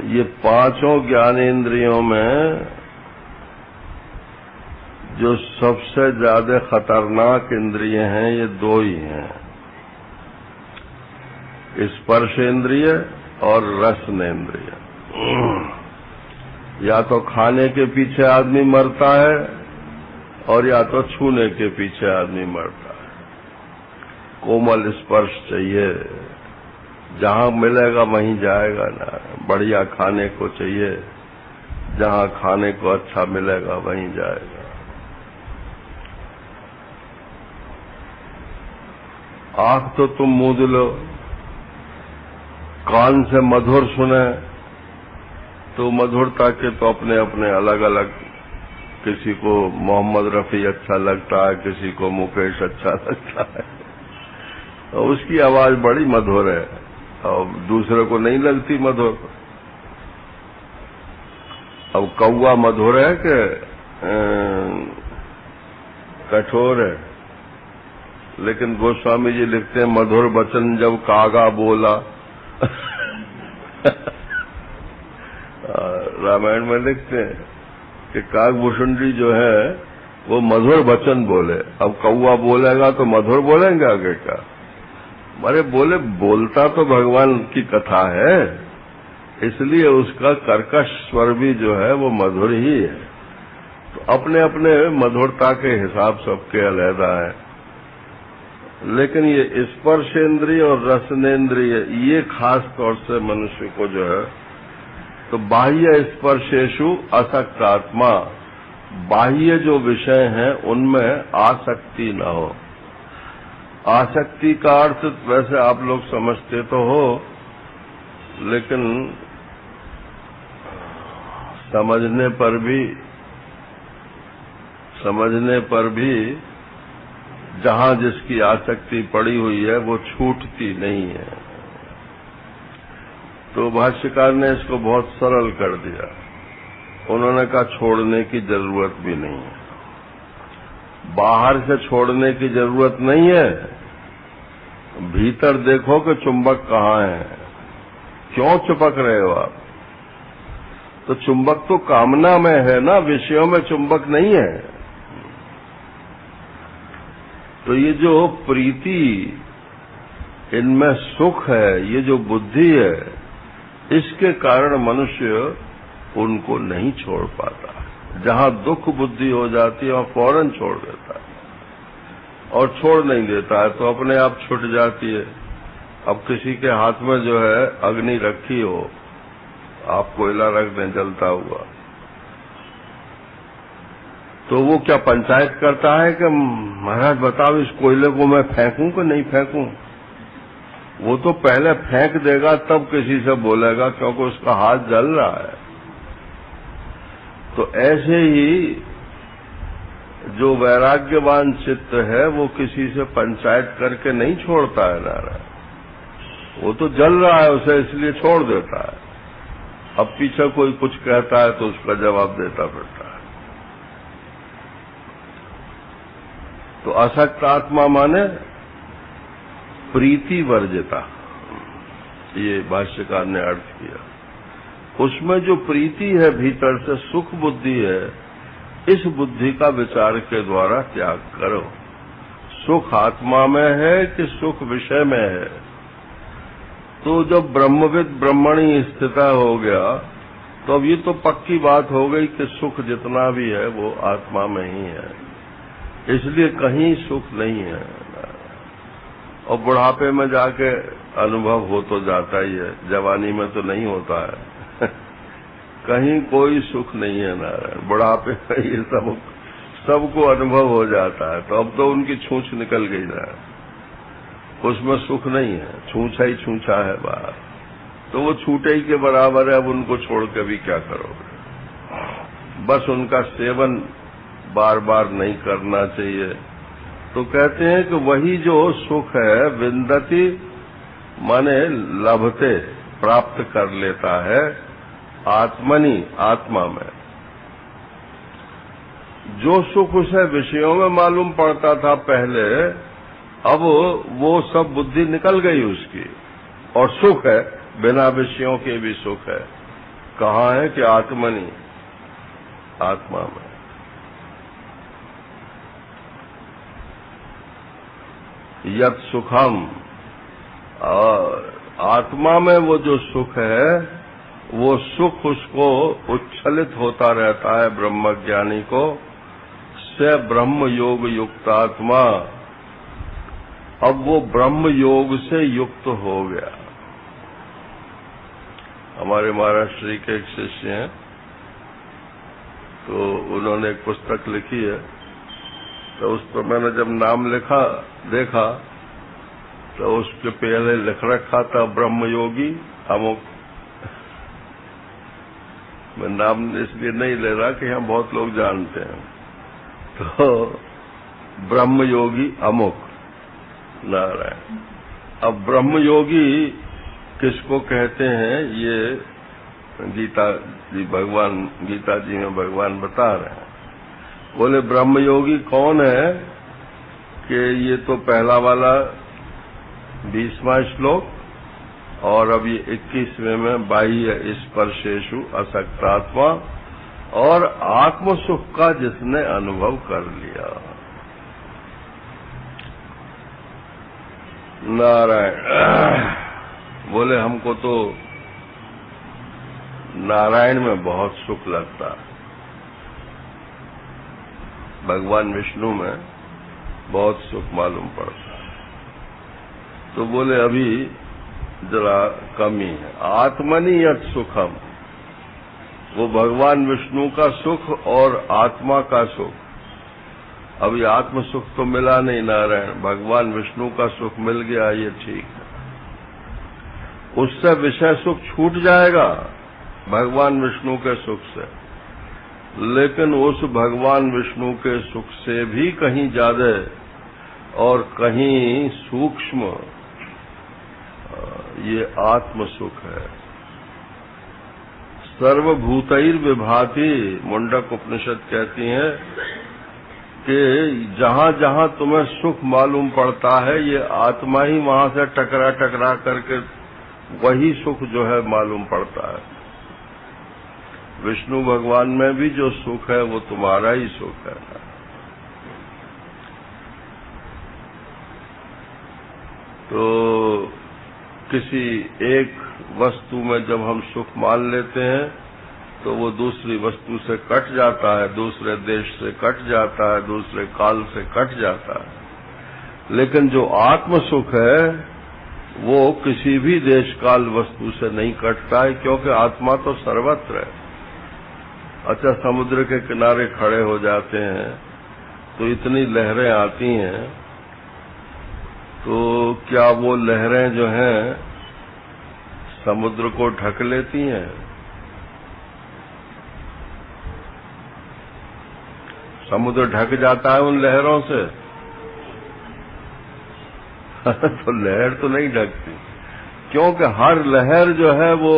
ये 5 ज्ञानेंद्रियों में जो सबसे ज्यादा खतरनाक इंद्रिय हैं, ये 2 ही हैं, स्पर्शेंद्रिय और रसनेंद्रिय। या तो खाने के पीछे आदमी मरता है और या तो छूने के पीछे आदमी मरता है। कोमल स्पर्श चाहिए, जहां मिलेगा वहीं जाएगा ना। बढ़िया खाने को चाहिए, जहां खाने को अच्छा मिलेगा वहीं जाएगा। आंख तो तुम मूंद लो, कान से मधुर सुने, तो मधुरता के तो अपने अपने अलग अलग, किसी को मोहम्मद रफी अच्छा लगता है, किसी को मुकेश अच्छा लगता है, और उसकी आवाज बड़ी मधुर है और दूसरे को नहीं लगती मधुर। अब कौवा मधुर है कि कठोर है? लेकिन गोस्वामी जी लिखते हैं मधुर वचन जब कागा बोला रामायण में लिखते हैं कि कागभूषुंडी जो है वो मधुर वचन बोले। अब कौवा बोलेगा तो मधुर बोलेंगे आगे का? अरे बोले, बोलता तो भगवान की कथा है, इसलिए उसका कर्कश स्वर भी जो है वो मधुर ही है। तो अपने अपने मधुरता के हिसाब सबके अलहदा है। लेकिन ये स्पर्शेंद्रिय और रसनेन्द्रिय ये खास तौर से मनुष्य को जो है, तो बाह्य स्पर्शेषु असक्त आत्मा, बाह्य जो विषय हैं उनमें आसक्ति न हो। आसक्ति का अर्थ वैसे आप लोग समझते तो हो, लेकिन समझने पर भी जहां जिसकी आसक्ति पड़ी हुई है वो छूटती नहीं है। तो भाष्यकार ने इसको बहुत सरल कर दिया। उन्होंने कहा छोड़ने की जरूरत भी नहीं है, बाहर से छोड़ने की जरूरत नहीं है, भीतर देखो कि चुंबक कहाँ है। क्यों चिपक रहे हो आप? तो चुंबक तो कामना में है ना, विषयों में चुंबक नहीं है। तो ये जो प्रीति, इनमें सुख है, ये जो बुद्धि है, इसके कारण मनुष्य उनको नहीं छोड़ पाता। जहां दुख बुद्धि हो जाती है वहां फौरन छोड़ देता है, और छोड़ नहीं देता है तो अपने आप छूट जाती है। अब किसी के हाथ में जो है अग्नि रखी हो, आप कोयला रख दें जलता हुआ, तो वो क्या पंचायत करता है कि महाराज बताओ इस कोयले को मैं फेंकूं कि नहीं फेंकूं? वो तो पहले फेंक देगा तब किसी से बोलेगा, क्योंकि उसका हाथ जल रहा है। तो ऐसे ही जो वैराग्यवान चित्त है वो किसी से पंचायत करके नहीं छोड़ता है नारायण, वो तो जल रहा है उसे, इसलिए छोड़ देता है। अब पीछे कोई कुछ कहता है तो उसका जवाब देता फिरता है। तो असक्त आत्मा माने प्रीति वर्जिता, ये भाष्यकार ने अर्थ किया। उसमें जो प्रीति है, भीतर से सुख बुद्धि है, इस बुद्धि का विचार के द्वारा त्याग करो। सुख आत्मा में है कि सुख विषय में है? तो जब ब्रह्मविद ब्रह्मणी स्थिता हो गया तो अब ये तो पक्की बात हो गई कि सुख जितना भी है वो आत्मा में ही है, इसलिए कहीं सुख नहीं है। और बुढ़ापे में जाके अनुभव हो तो जाता ही है, जवानी में तो नहीं होता है। कहीं कोई सुख नहीं है नारायण, बुढ़ापे में ये सबको अनुभव हो जाता है। तो अब तो उनकी छूछ निकल गई ना, उसमें सुख नहीं है, छूछा ही छूछा है बाहर। तो वो छूटे ही के बराबर है, अब उनको छोड़ के भी क्या करोगे? बस उनका सेवन बार बार नहीं करना चाहिए। तो कहते हैं कि वही जो सुख है, विंदति माने लभते, प्राप्त कर लेता है, आत्मनि आत्मा में। जो सुख उसे विषयों में मालूम पड़ता था पहले, अब वो सब बुद्धि निकल गई उसकी, और सुख है, बिना विषयों के भी सुख है। कहाँ है कि आत्मनि, आत्मा में। यत् सुखम, आत्मा में वो जो सुख है, वो सुख उसको उच्छलित होता रहता है ब्रह्मज्ञानी को। से ब्रह्म योग युक्तात्मा, अब वो ब्रह्म योग से युक्त हो गया। हमारे महाराष्ट्र के एक शिष्य हैं, तो उन्होंने एक पुस्तक लिखी है, तो उस पर मैंने जब नाम देखा तो उसके पहले लिख रखा था ब्रह्मयोगी अमुक। मैं नाम इसलिए नहीं ले रहा कि हम बहुत लोग जानते हैं। तो ब्रह्मयोगी अमुक नारायण। अब ब्रह्मयोगी किसको कहते हैं, ये गीता जी में भगवान बता रहे हैं। बोले ब्रह्मयोगी कौन है कि ये तो पहला वाला 20वां श्लोक और अब ये 21वें में बाह्य स्पर्शेषु असक्तात्मा और आत्म सुख का जिसने अनुभव कर लिया। नारायण। बोले हमको तो नारायण में बहुत सुख लगता है, भगवान विष्णु में बहुत सुख मालूम पड़ता है। तो बोले अभी जरा कमी है। आत्मनि यत् सुखम, वो भगवान विष्णु का सुख और आत्मा का सुख। अभी आत्म सुख तो मिला नहीं नारायण, भगवान विष्णु का सुख मिल गया, ये ठीक है। उससे विषय सुख छूट जाएगा भगवान विष्णु के सुख से, लेकिन उस भगवान विष्णु के सुख से भी कहीं ज्यादा और कहीं सूक्ष्म ये आत्म सुख है। सर्वभूतैर विभाति, मुंडक उपनिषद कहती है कि जहां जहां तुम्हें सुख मालूम पड़ता है, ये आत्मा ही वहां से टकरा टकरा करके वही सुख जो है मालूम पड़ता है। विष्णु भगवान में भी जो सुख है वो तुम्हारा ही सुख है। तो किसी एक वस्तु में जब हम सुख मान लेते हैं तो वो दूसरी वस्तु से कट जाता है, दूसरे देश से कट जाता है, दूसरे काल से कट जाता है। लेकिन जो आत्म सुख है वो किसी भी देश काल वस्तु से नहीं कटता है, क्योंकि आत्मा तो सर्वत्र है। अच्छा, समुद्र के किनारे खड़े हो जाते हैं तो इतनी लहरें आती हैं, तो क्या वो लहरें जो हैं समुद्र को ढक लेती हैं? समुद्र ढक जाता है उन लहरों से? तो लहर तो नहीं ढकती, क्योंकि हर लहर जो है वो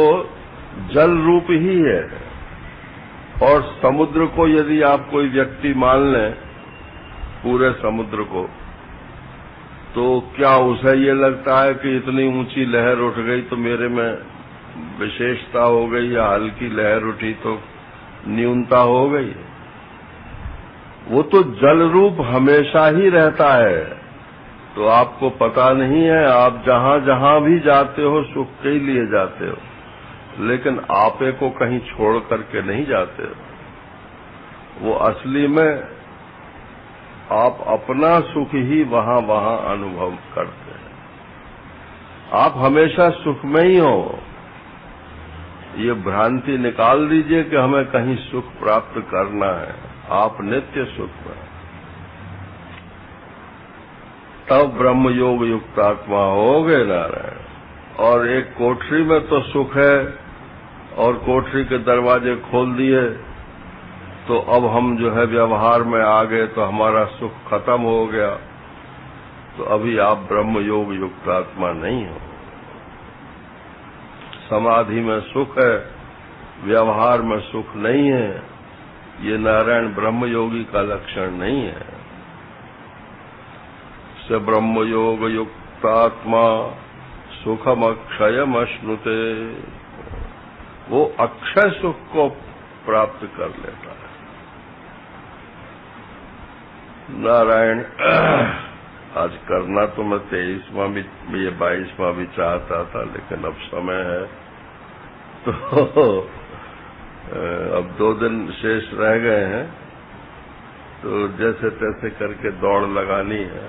जल रूप ही है। और समुद्र को यदि आप कोई व्यक्ति मान लें, पूरे समुद्र को, तो क्या उसे ये लगता है कि इतनी ऊंची लहर उठ गई तो मेरे में विशेषता हो गई, या हल्की लहर उठी तो न्यूनता हो गई? वो तो जल रूप हमेशा ही रहता है। तो आपको पता नहीं है, आप जहां जहां भी जाते हो सुख के ही लिए जाते हो, लेकिन आपे को कहीं छोड़ करके नहीं जाते हो। वो असली में आप अपना सुख ही वहां वहां अनुभव करते हैं। आप हमेशा सुख में ही हो। ये भ्रांति निकाल दीजिए कि हमें कहीं सुख प्राप्त करना है। आप नित्य सुख में, तब ब्रह्म योग युक्त आत्मा हो गए नारायण। और एक कोठरी में तो सुख है और कोठरी के दरवाजे खोल दिए तो अब हम जो है व्यवहार में आ गए तो हमारा सुख खत्म हो गया। तो अभी आप ब्रह्म योग युक्त आत्मा नहीं हो। समाधि में सुख है, व्यवहार में सुख नहीं है। ये नारायण ब्रह्म योगी का लक्षण नहीं है। स ब्रह्म योग युक्त आत्मा सुखम अक्षयम अश्नुते, वो अक्षय सुख को प्राप्त कर लेता है। नारायण। आज करना तो मैं 23वां भी, ये 22वां भी चाहता था, लेकिन अब समय है तो अब 2 दिन शेष रह गए हैं, तो जैसे तैसे करके दौड़ लगानी है।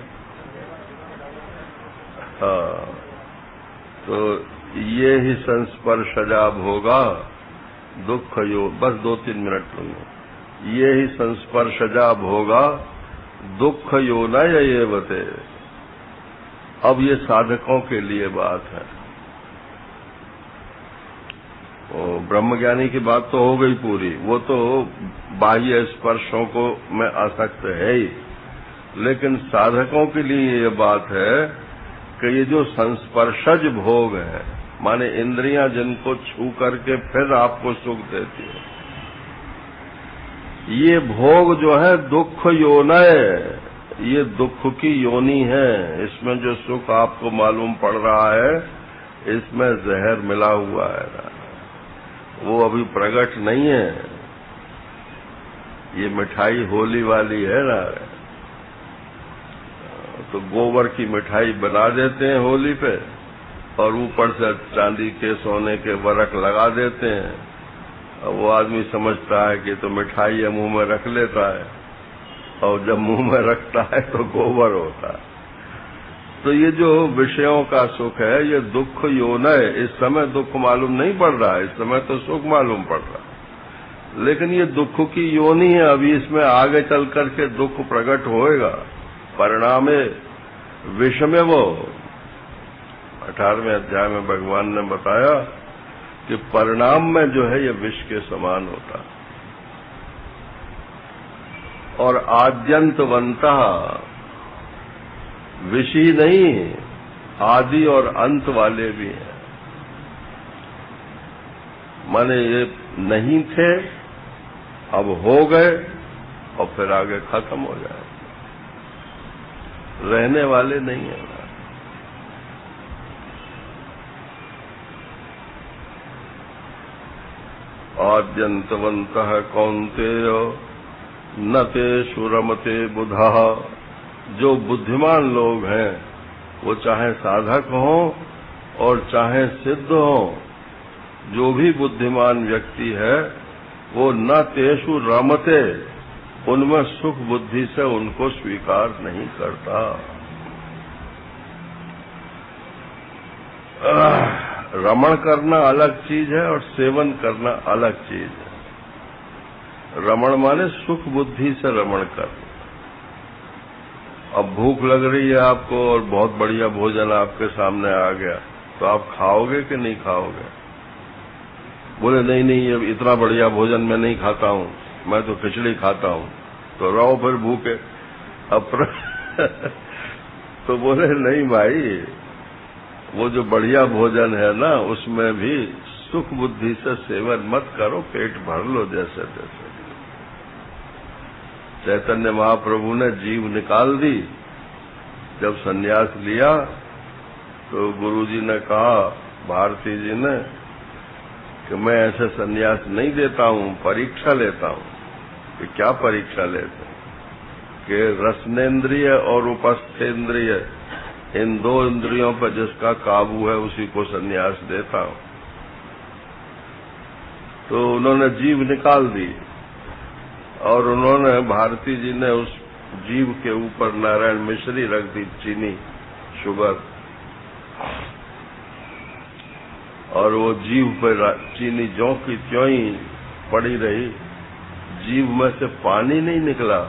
हाँ, तो ये ही संस्पर्शजाब होगा दुख योग। बस 2-3 मिनट लूंगा। ये ही संस्पर्शजाब होगा दुख योनय एवते। अब ये साधकों के लिए बात है। ब्रह्मज्ञानी की बात तो हो गई पूरी, वो तो बाह्य स्पर्शों को में आसक्त है ही, लेकिन साधकों के लिए ये बात है कि ये जो संस्पर्शज भोग है, माने इंद्रियां जिनको छू करके फिर आपको सुख देती है, ये भोग जो है दुख योनय, ये दुख की योनि है। इसमें जो सुख आपको मालूम पड़ रहा है, इसमें जहर मिला हुआ है ना, वो अभी प्रकट नहीं है। ये मिठाई होली वाली है ना, तो गोबर की मिठाई बना देते हैं होली पे और ऊपर से चांदी के सोने के वरक लगा देते हैं। वो आदमी समझता है कि तो मिठाई है, मुंह में रख लेता है, और जब मुंह में रखता है तो गोबर होता है। तो ये जो विषयों का सुख है, ये दुख योनय। इस समय दुख मालूम नहीं पड़ रहा है, इस समय तो सुख मालूम पड़ रहा है, लेकिन ये दुख की योनि है। अभी इसमें आगे चल करके दुख प्रकट होएगा। परिणामे विषमे वो 18वें अध्याय में भगवान ने बताया कि परिणाम में जो है ये विष के समान होता है। और आद्यंतवंता, विषी नहीं, आदि और अंत वाले भी हैं। माने ये नहीं थे, अब हो गए और फिर आगे खत्म हो जाए, रहने वाले नहीं है। आद्यंतवन्तः कौन्तेय न तेषु रमते बुधः। जो बुद्धिमान लोग हैं, वो चाहे साधक हों और चाहे सिद्ध हों, जो भी बुद्धिमान व्यक्ति है, वो न तेषु रमते, उनमें सुख बुद्धि से उनको स्वीकार नहीं करता। रमण करना अलग चीज है और सेवन करना अलग चीज है। रमण माने सुख बुद्धि से रमण करना। अब भूख लग रही है आपको और बहुत बढ़िया भोजन आपके सामने आ गया, तो आप खाओगे कि नहीं खाओगे? बोले नहीं नहीं, अब इतना बढ़िया भोजन मैं नहीं खाता हूँ, मैं तो खिचड़ी खाता हूँ। तो रहो फिर भूखे। अब तो बोले नहीं भाई, वो जो बढ़िया भोजन है ना, उसमें भी सुख बुद्धि से सेवन मत करो, पेट भर लो जैसे तैसे। चैतन्य महाप्रभु ने जीभ निकाल दी। जब सन्यास लिया तो गुरुजी ने कहा, भारती जी ने, कि मैं ऐसे सन्यास नहीं देता हूँ, परीक्षा लेता हूँ। कि क्या परीक्षा लेते हैं? कि रसनेन्द्रिय और उपस्थेन्द्रिय, इन दो इंद्रियों पर जिसका काबू है उसी को सन्यास देता हूँ। तो उन्होंने जीभ निकाल दी और उन्होंने, भारती जी ने उस जीभ के ऊपर नारायण मिश्री रख दी, चीनी, शुगर, और वो जीभ पर चीनी ज्यों की त्यों ही पड़ी रही। जीभ में से पानी नहीं निकला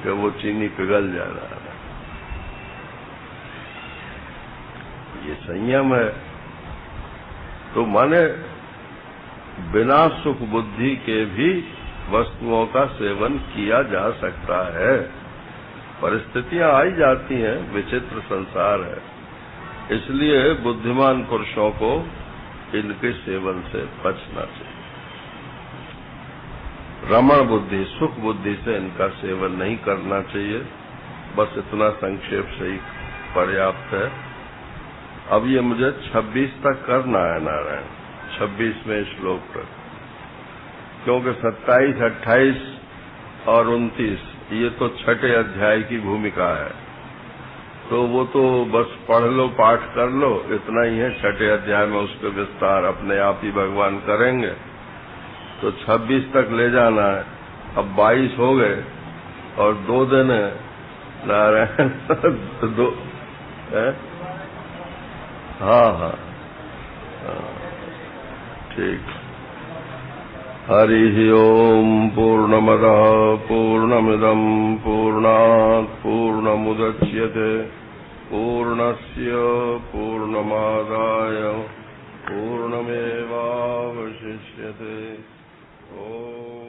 कि वो चीनी पिघल जा रहा है। ये संयम है। तो माने बिना सुख बुद्धि के भी वस्तुओं का सेवन किया जा सकता है। परिस्थितियां आई जाती हैं, विचित्र संसार है, इसलिए बुद्धिमान पुरुषों को इनके सेवन से बचना चाहिए। रमण बुद्धि, सुख बुद्धि से इनका सेवन नहीं करना चाहिए। बस इतना संक्षेप से ही पर्याप्त है। अब ये मुझे 26 तक करना है नारायण, 26वें श्लोक तक, क्योंकि 27, 28 और 29 ये तो छठे अध्याय की भूमिका है। तो वो तो बस पढ़ लो, पाठ कर लो, इतना ही है। छठे अध्याय में उसके विस्तार अपने आप ही भगवान करेंगे। तो 26 तक ले जाना है। अब 22 हो गए और 2 दिन है नारायण। 2 है? हाँ, ठीक। हरि ओम। पूर्णमदः पूर्णमिदं पूर्णात् पूर्णमुदच्यते पूर्णस्य पूर्णमादाय पूर्णमेवावशिष्यते। ओम।